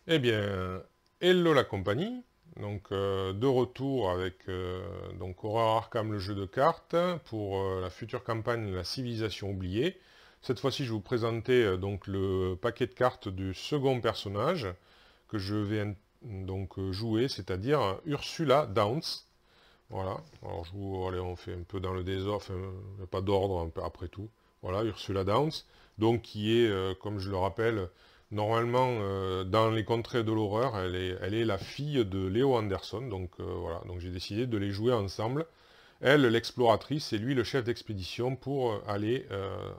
Eh bien, hello la compagnie. Donc, de retour avec donc Horror Arkham, le jeu de cartes, pour la future campagne La Civilisation oubliée. Cette fois-ci, je vais vous présenter donc le paquet de cartes du second personnage que je vais donc jouer, c'est-à-dire Ursula Downs. Voilà. Alors, allez, on fait un peu dans le désordre, enfin, il n'y a pas d'ordre un peu après tout. Voilà, Ursula Downs, donc qui est, comme je le rappelle, normalement dans les contrées de l'horreur, elle est la fille de Léo Anderson. Donc voilà, donc j'ai décidé de les jouer ensemble. Elle, l'exploratrice, et lui, le chef d'expédition pour aller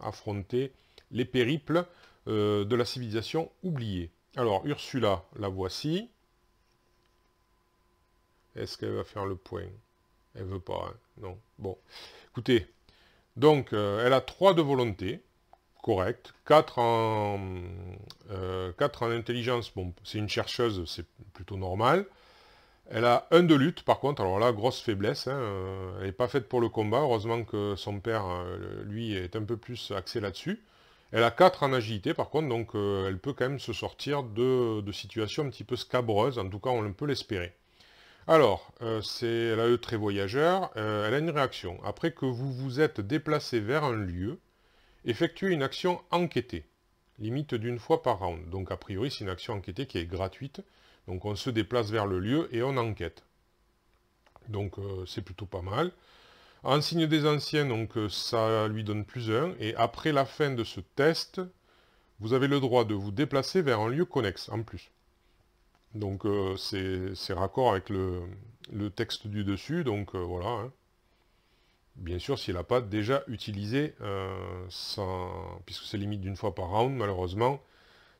affronter les périples de la civilisation oubliée. Alors, Ursula, la voici. Est-ce qu'elle va faire le point? Elle veut pas, hein. Non. Bon. Écoutez, donc, elle a 3 de volonté, correct. 4 en intelligence, bon, c'est une chercheuse, c'est plutôt normal. Elle a un de lutte, par contre, alors là, grosse faiblesse, hein, elle n'est pas faite pour le combat. Heureusement que son père, lui, est un peu plus axé là-dessus. Elle a 4 en agilité, par contre, donc elle peut quand même se sortir de situations un petit peu scabreuses, en tout cas, on peut l'espérer. Alors, elle a le trait voyageur, elle a une réaction. Après que vous vous êtes déplacé vers un lieu, effectuez une action enquêtée, limite d'une fois par round. Donc a priori, c'est une action enquêtée qui est gratuite. Donc on se déplace vers le lieu et on enquête. Donc c'est plutôt pas mal. En signe des anciens, donc ça lui donne plus un. Et après la fin de ce test, vous avez le droit de vous déplacer vers un lieu connexe, en plus. Donc c'est raccord avec le texte du dessus, donc voilà, hein. Bien sûr, s'il n'a pas déjà utilisé, puisque c'est limite d'une fois par round, malheureusement,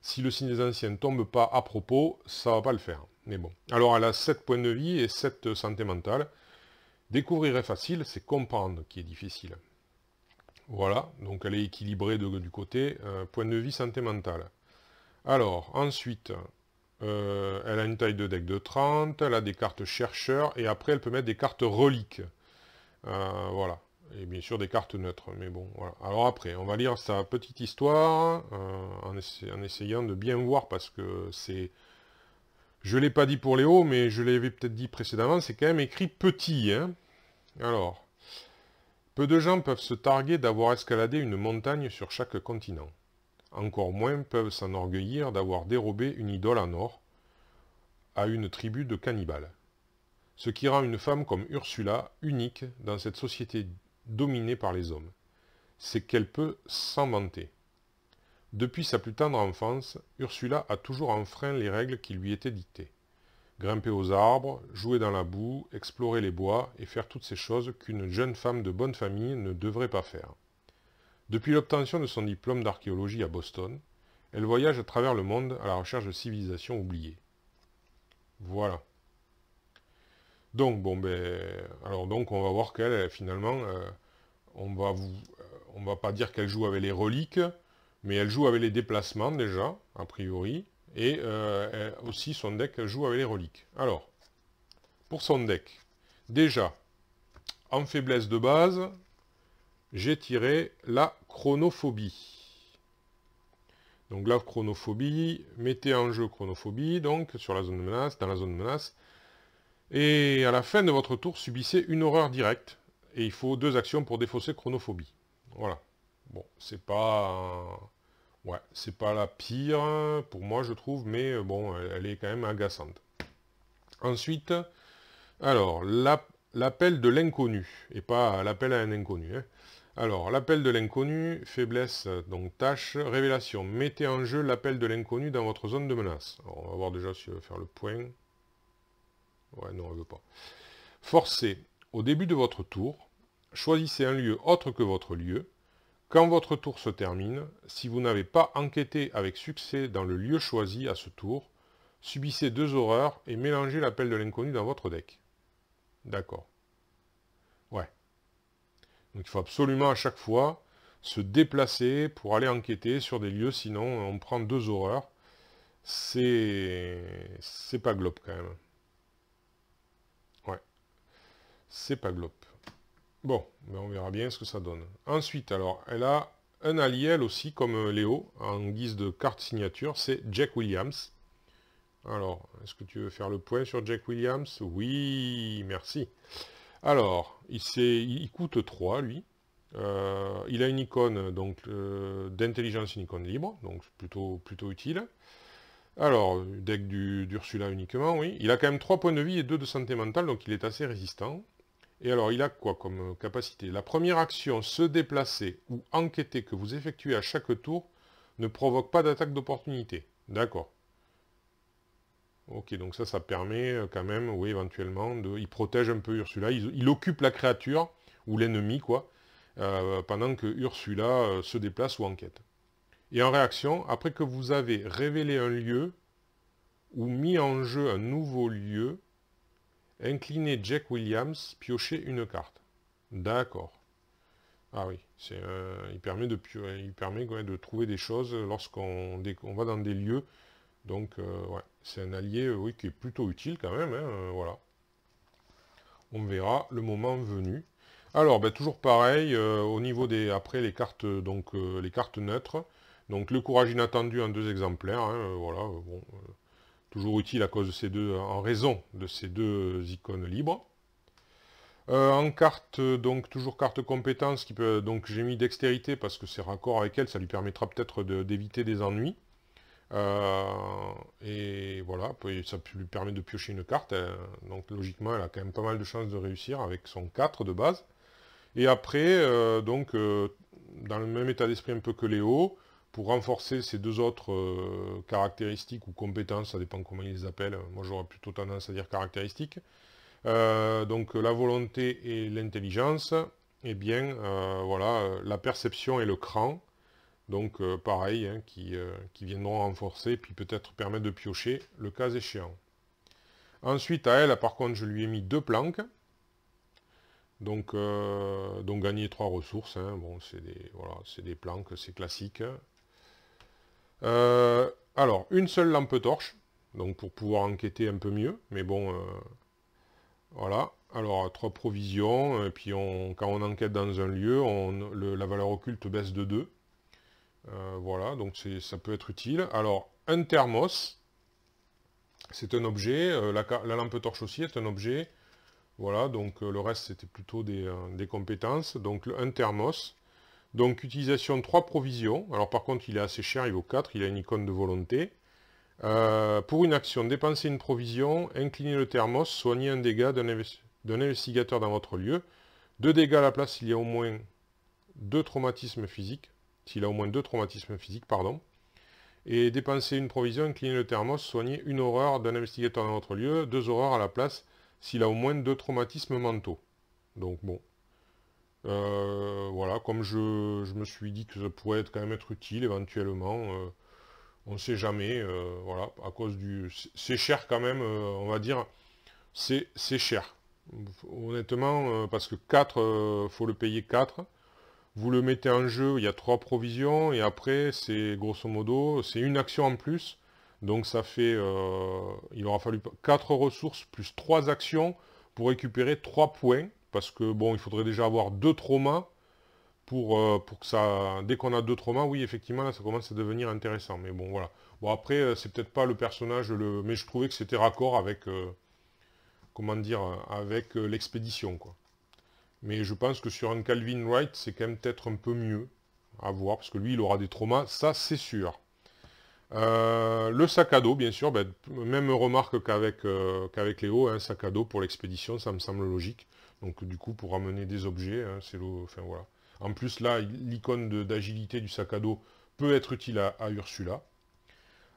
si le signe des anciens ne tombe pas à propos, ça va pas le faire. Mais bon. Alors, elle a 7 points de vie et 7 santé mentale. Découvrir est facile, c'est comprendre qui est difficile. Voilà, donc elle est équilibrée du côté point de vie santé mentale. Alors, ensuite, elle a une taille de deck de 30, elle a des cartes chercheurs, et après elle peut mettre des cartes reliques. Voilà. Et bien sûr des cartes neutres, mais bon, voilà. Alors après, on va lire sa petite histoire, en essayant de bien voir, parce que c'est... Je ne l'ai pas dit pour Léo, mais je l'avais peut-être dit précédemment, c'est quand même écrit petit, hein. Alors, peu de gens peuvent se targuer d'avoir escaladé une montagne sur chaque continent. Encore moins peuvent s'enorgueillir d'avoir dérobé une idole en or à une tribu de cannibales. Ce qui rend une femme comme Ursula unique dans cette société dominée par les hommes, c'est qu'elle peut s'en vanter. Depuis sa plus tendre enfance, Ursula a toujours enfreint les règles qui lui étaient dictées. Grimper aux arbres, jouer dans la boue, explorer les bois et faire toutes ces choses qu'une jeune femme de bonne famille ne devrait pas faire. Depuis l'obtention de son diplôme d'archéologie à Boston, elle voyage à travers le monde à la recherche de civilisations oubliées. Voilà. Donc, bon, ben, alors donc, on va voir qu'elle, finalement, on va pas dire qu'elle joue avec les reliques, mais elle joue avec les déplacements déjà, a priori, et aussi son deck joue avec les reliques. Alors, pour son deck, déjà, en faiblesse de base, j'ai tiré la chronophobie. Donc la chronophobie, mettez en jeu chronophobie, donc sur la zone de menace, dans la zone de menace, et à la fin de votre tour, subissez une horreur directe, et il faut 2 actions pour défausser chronophobie. Voilà. Bon, c'est pas... Ouais, c'est pas la pire, pour moi, je trouve, mais bon, elle est quand même agaçante. Ensuite, alors, l'appel de l'inconnu, et pas l'appel à un inconnu, hein. Alors, l'appel de l'inconnu, faiblesse, donc tâche, révélation. Mettez en jeu l'appel de l'inconnu dans votre zone de menace. Alors, on va voir déjà si elle veut faire le point. Ouais, non, elle veut pas. Forcez. Au début de votre tour, choisissez un lieu autre que votre lieu. Quand votre tour se termine, si vous n'avez pas enquêté avec succès dans le lieu choisi à ce tour, subissez 2 horreurs et mélangez l'appel de l'inconnu dans votre deck. D'accord. Ouais. Donc il faut absolument à chaque fois se déplacer pour aller enquêter sur des lieux, sinon on prend 2 horreurs. C'est pas globe quand même. Ouais, c'est pas globe. Bon, mais on verra bien ce que ça donne. Ensuite, alors, elle a un allié, elle aussi, comme Léo, en guise de carte signature, c'est Jack Williams. Alors, est-ce que tu veux faire le point sur Jack Williams? Oui, merci. Alors, il coûte 3, lui. Il a une icône donc d'intelligence, une icône libre, donc plutôt utile. Alors, deck d'Ursula uniquement, oui. Il a quand même 3 points de vie et 2 de santé mentale, donc il est assez résistant. Et alors, il a quoi comme capacité? La première action, se déplacer ou enquêter que vous effectuez à chaque tour, ne provoque pas d'attaque d'opportunité. D'accord. Ok, donc ça permet quand même, oui, éventuellement, il protège un peu Ursula. Il occupe la créature, ou l'ennemi, quoi, pendant que Ursula se déplace ou enquête. Et en réaction, après que vous avez révélé un lieu, ou mis en jeu un nouveau lieu, inclinez Jack Williams, piochez une carte. D'accord. Ah oui, il permet ouais, de trouver des choses lorsqu'on va dans des lieux. Donc, ouais, c'est un allié, oui, qui est plutôt utile quand même. Hein, voilà. On verra le moment venu. Alors, ben, toujours pareil, au niveau des après les cartes, donc les cartes neutres. Donc le courage inattendu en 2 exemplaires. Hein, voilà, bon, toujours utile à cause de ces deux, en raison de ces 2 icônes libres. En carte, donc toujours carte compétence, donc j'ai mis dextérité parce que c'est raccord avec elle, ça lui permettra peut-être d'éviter des ennuis. Et voilà, ça lui permet de piocher une carte, donc logiquement elle a quand même pas mal de chances de réussir avec son 4 de base. Et après, dans le même état d'esprit un peu que Léo, pour renforcer ces 2 autres caractéristiques ou compétences, ça dépend comment ils les appellent, moi j'aurais plutôt tendance à dire caractéristiques, donc la volonté et l'intelligence, eh bien voilà, la perception et le cran, donc pareil, hein, qui viendront renforcer, puis peut-être permettre de piocher le cas échéant. Ensuite à elle, par contre, je lui ai mis 2 planques, donc gagner 3 ressources, hein. Bon, c'est des planques, c'est classique. Alors, une seule lampe torche, donc pour pouvoir enquêter un peu mieux, mais bon, voilà. Alors, 3 provisions, et puis quand on enquête dans un lieu, la valeur occulte baisse de 2. Voilà, donc ça peut être utile. Alors, un thermos, c'est un objet, la lampe torche aussi est un objet. Voilà, donc le reste c'était plutôt des compétences. Donc un thermos. Donc utilisation de 3 provisions. Alors par contre il est assez cher, il vaut 4, il a une icône de volonté. Pour une action, dépensez une provision, inclinez le thermos, soignez un dégât d'un investigateur dans votre lieu. 2 dégâts à la place s'il y a au moins 2 traumatismes physiques. S'il a au moins 2 traumatismes physiques, pardon. Et dépensez une provision, inclinez le thermos, soignez une horreur d'un investigateur dans votre lieu, 2 horreurs à la place s'il a au moins 2 traumatismes mentaux. Donc bon. Voilà, comme je me suis dit que ça pourrait quand même être utile éventuellement. On ne sait jamais, voilà, à cause du... C'est cher quand même, on va dire, c'est cher. Honnêtement, parce que 4, faut le payer 4. Vous le mettez en jeu, il y a 3 provisions, et après, c'est grosso modo, c'est une action en plus. Donc ça fait, il aura fallu 4 ressources plus 3 actions pour récupérer 3 points. Parce que, bon, il faudrait déjà avoir 2 traumas pour que ça... Dès qu'on a 2 traumas, oui, effectivement, là, ça commence à devenir intéressant. Mais bon, voilà. Bon, après, c'est peut-être pas le personnage, mais je trouvais que c'était raccord avec, comment dire, avec l'expédition, quoi. Mais je pense que sur un Calvin Wright, c'est quand même peut-être un peu mieux à voir, parce que lui, il aura des traumas, ça, c'est sûr. Le sac à dos, bien sûr, ben, même remarque qu'avec Léo, un sac à dos pour l'expédition, ça me semble logique. Donc du coup, pour ramener des objets, hein, enfin voilà. En plus, là, l'icône d'agilité du sac à dos peut être utile à Ursula.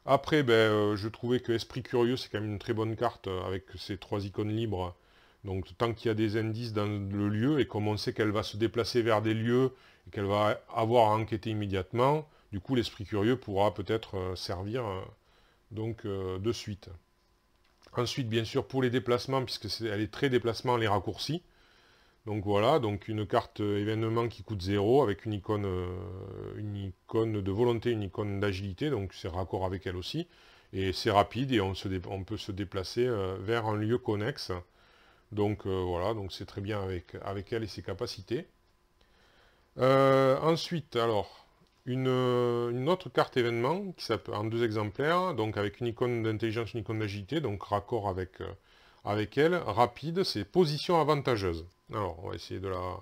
Après, ben, je trouvais que Esprit Curieux, c'est quand même une très bonne carte avec ces 3 icônes libres. Donc tant qu'il y a des indices dans le lieu, et comme on sait qu'elle va se déplacer vers des lieux, et qu'elle va avoir à enquêter immédiatement, du coup l'Esprit Curieux pourra peut-être servir de suite. Ensuite, bien sûr, pour les déplacements, puisque elle est très déplacement, les raccourcis. Donc voilà, donc une carte événement qui coûte 0 avec une icône de volonté, une icône d'agilité, donc c'est raccord avec elle aussi. Et c'est rapide et on peut se déplacer vers un lieu connexe. Donc voilà, donc c'est très bien avec elle et ses capacités. Ensuite, alors, une autre carte événement qui s'appelle en 2 exemplaires, donc avec une icône d'intelligence, une icône d'agilité, donc raccord avec elle. Rapide, c'est position avantageuse. Alors, on va essayer de la...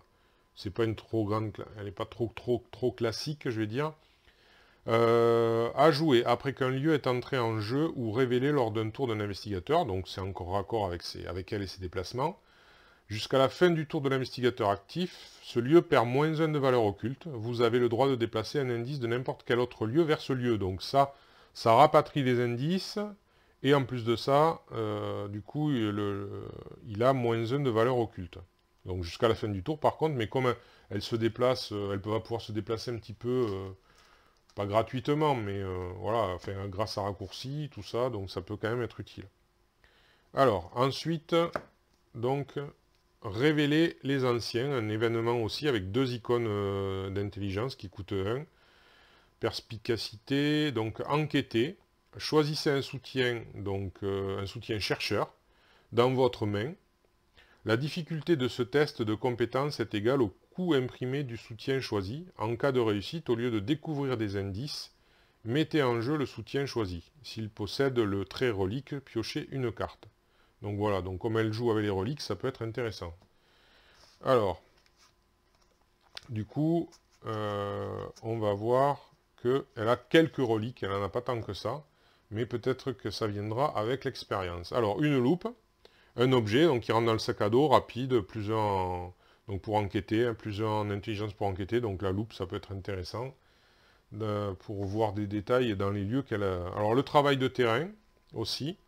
C'est pas une trop grande... Elle n'est pas trop classique, je vais dire. À jouer après qu'un lieu est entré en jeu ou révélé lors d'un tour d'un investigateur, donc c'est encore raccord avec elle et ses déplacements. Jusqu'à la fin du tour de l'investigateur actif, ce lieu perd -1 de valeur occulte. Vous avez le droit de déplacer un indice de n'importe quel autre lieu vers ce lieu. Donc ça rapatrie des indices. Et en plus de ça, du coup, il a -1 de valeur occulte. Donc jusqu'à la fin du tour par contre, mais comme elle se déplace, elle va pouvoir se déplacer un petit peu, pas gratuitement, mais voilà, enfin, grâce à raccourci, tout ça, donc ça peut quand même être utile. Alors, ensuite, donc, révéler les anciens, un événement aussi avec 2 icônes d'intelligence qui coûtent 1. Perspicacité, donc enquêter. Choisissez un soutien, donc un soutien chercheur, dans votre main. La difficulté de ce test de compétence est égale au coût imprimé du soutien choisi. En cas de réussite, au lieu de découvrir des indices, mettez en jeu le soutien choisi. S'il possède le trait relique, piochez une carte. Donc voilà, donc comme elle joue avec les reliques, ça peut être intéressant. Alors, du coup, on va voir qu'elle a quelques reliques, elle n'en a pas tant que ça, mais peut-être que ça viendra avec l'expérience. Alors, une loupe, un objet, donc qui rentre dans le sac à dos, rapide, donc pour enquêter, plusieurs en intelligence pour enquêter, donc la loupe, ça peut être intéressant, pour voir des détails dans les lieux qu'elle a. Alors, le travail de terrain, aussi.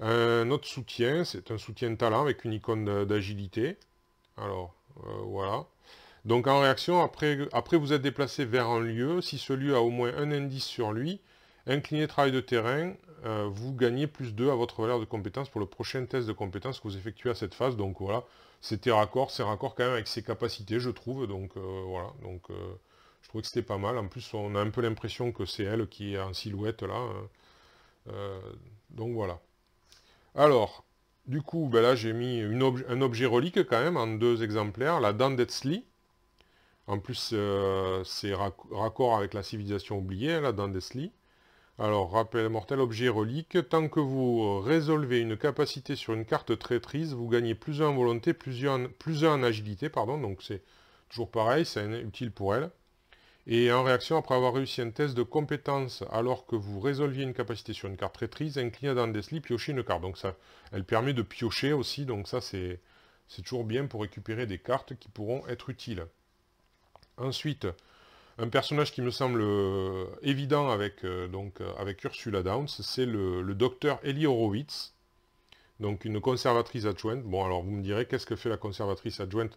Un autre soutien, c'est un soutien talent avec une icône d'agilité. Alors, voilà. Donc en réaction, après vous êtes déplacé vers un lieu, si ce lieu a au moins un indice sur lui, incliné travail de terrain, vous gagnez +2 à votre valeur de compétence pour le prochain test de compétence que vous effectuez à cette phase. Donc voilà, c'est raccord quand même avec ses capacités, je trouve. Donc voilà, donc je trouvais que c'était pas mal. En plus, on a un peu l'impression que c'est elle qui est en silhouette là. Donc voilà. Alors, du coup, ben là j'ai mis un objet relique quand même en 2 exemplaires, la dent d'Etzli. En plus, c'est raccord avec la civilisation oubliée, hein, la dent d'Etzli. Alors, rappel mortel, objet relique. Tant que vous résolvez une capacité sur une carte traîtrise, vous gagnez +1 en volonté, +1 en agilité, pardon. Donc c'est toujours pareil, c'est utile pour elle. Et en réaction, après avoir réussi un test de compétence alors que vous résolviez une capacité sur une carte traîtrise, incliné dans Desli, piochez une carte. Donc ça, elle permet de piocher aussi, donc ça c'est toujours bien pour récupérer des cartes qui pourront être utiles. Ensuite, un personnage qui me semble évident avec Ursula Downs, c'est le docteur Ellie Horowitz, donc une conservatrice adjointe. Bon alors vous me direz, qu'est-ce que fait la conservatrice adjointe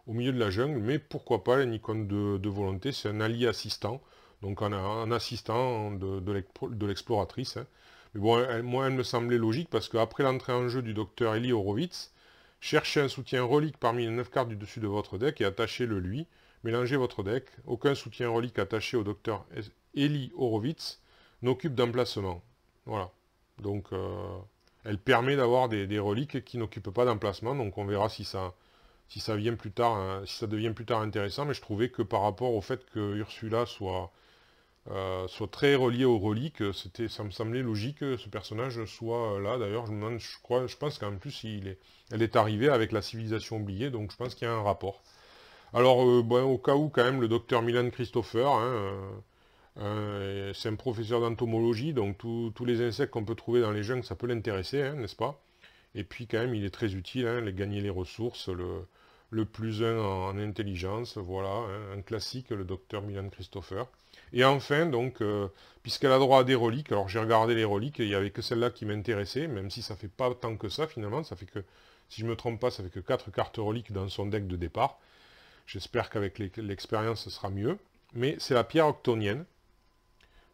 au milieu de la jungle, mais pourquoi pas une icône de volonté, c'est un allié assistant, donc un assistant de l'exploratrice. Hein. Mais bon, moi elle me semblait logique, parce qu'après l'entrée en jeu du docteur Ellie Horowitz, cherchez un soutien relique parmi les 9 cartes du dessus de votre deck et attachez-le lui. Mélangez votre deck. Aucun soutien relique attaché au docteur Ellie Horowitz n'occupe d'emplacement. Voilà. Donc elle permet d'avoir des reliques qui n'occupent pas d'emplacement, donc on verra si ça vient plus tard, hein, si ça devient plus tard intéressant, mais je trouvais que par rapport au fait que Ursula soit très reliée aux reliques, ça me semblait logique que ce personnage soit là. D'ailleurs, je pense qu'en plus elle est arrivée avec la civilisation oubliée, donc je pense qu'il y a un rapport. Alors, bon, au cas où, quand même, le docteur Milan Christopher, hein, c'est un professeur d'entomologie, donc tous les insectes qu'on peut trouver dans les jungles, ça peut l'intéresser, hein, n'est-ce pas? Et puis quand même, il est très utile, hein, gagner les ressources, le +1 en intelligence, voilà, hein, un classique, le docteur Milan Christopher. Et enfin, donc, puisqu'elle a droit à des reliques, alors j'ai regardé les reliques, il n'y avait que celle-là qui m'intéressait, même si ça fait pas tant que ça finalement, ça fait que, si je ne me trompe pas, ça fait que 4 cartes reliques dans son deck de départ. J'espère qu'avec l'expérience, ce sera mieux. Mais c'est la pierre octonienne.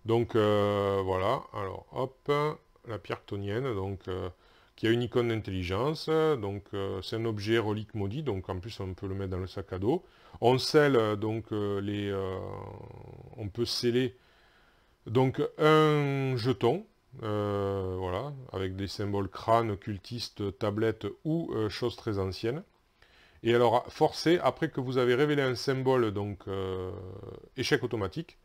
Donc voilà, alors hop, la pierre octonienne, donc qui a une icône d'intelligence, donc c'est un objet relique maudit, donc en plus on peut le mettre dans le sac à dos. On scelle donc on peut sceller donc un jeton, voilà, avec des symboles crâne, cultiste, tablette ou choses très anciennes. Et alors, forcé, après que vous avez révélé un symbole, donc échec automatique,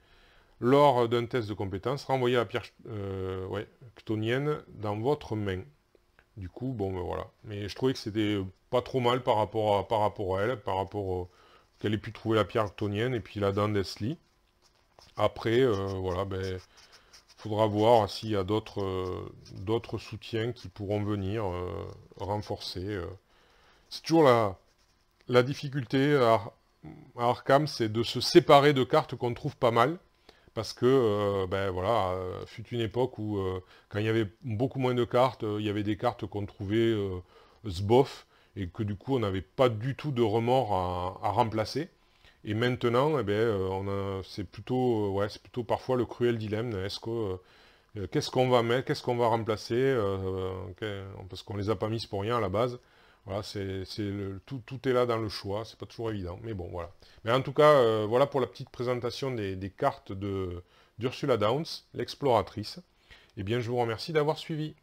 lors d'un test de compétence, renvoyez la pierre ouais, chthonienne dans votre main. Du coup, bon, ben voilà. Mais je trouvais que c'était pas trop mal par rapport à elle, par rapport qu'elle ait pu trouver la pierre chthonienne et puis la dent d'Esli. Après, voilà, ben, faudra voir s'il y a d'autres soutiens qui pourront venir renforcer. C'est toujours la difficulté à Arkham, c'est de se séparer de cartes qu'on trouve pas mal. Parce que, ben voilà, fut une époque où, quand il y avait beaucoup moins de cartes, il y avait des cartes qu'on trouvait sbof, et que du coup, on n'avait pas du tout de remords à remplacer. Et maintenant, eh ben, c'est plutôt, ouais, c'est plutôt parfois le cruel dilemme. Est-ce que, qu'est-ce qu'on va mettre, qu'est-ce qu'on va remplacer, parce qu'on les a pas mises pour rien à la base. Voilà, tout est là dans le choix, c'est pas toujours évident, mais bon, voilà. Mais en tout cas, voilà pour la petite présentation des cartes d'Ursula Downs, l'exploratrice. Eh bien, je vous remercie d'avoir suivi.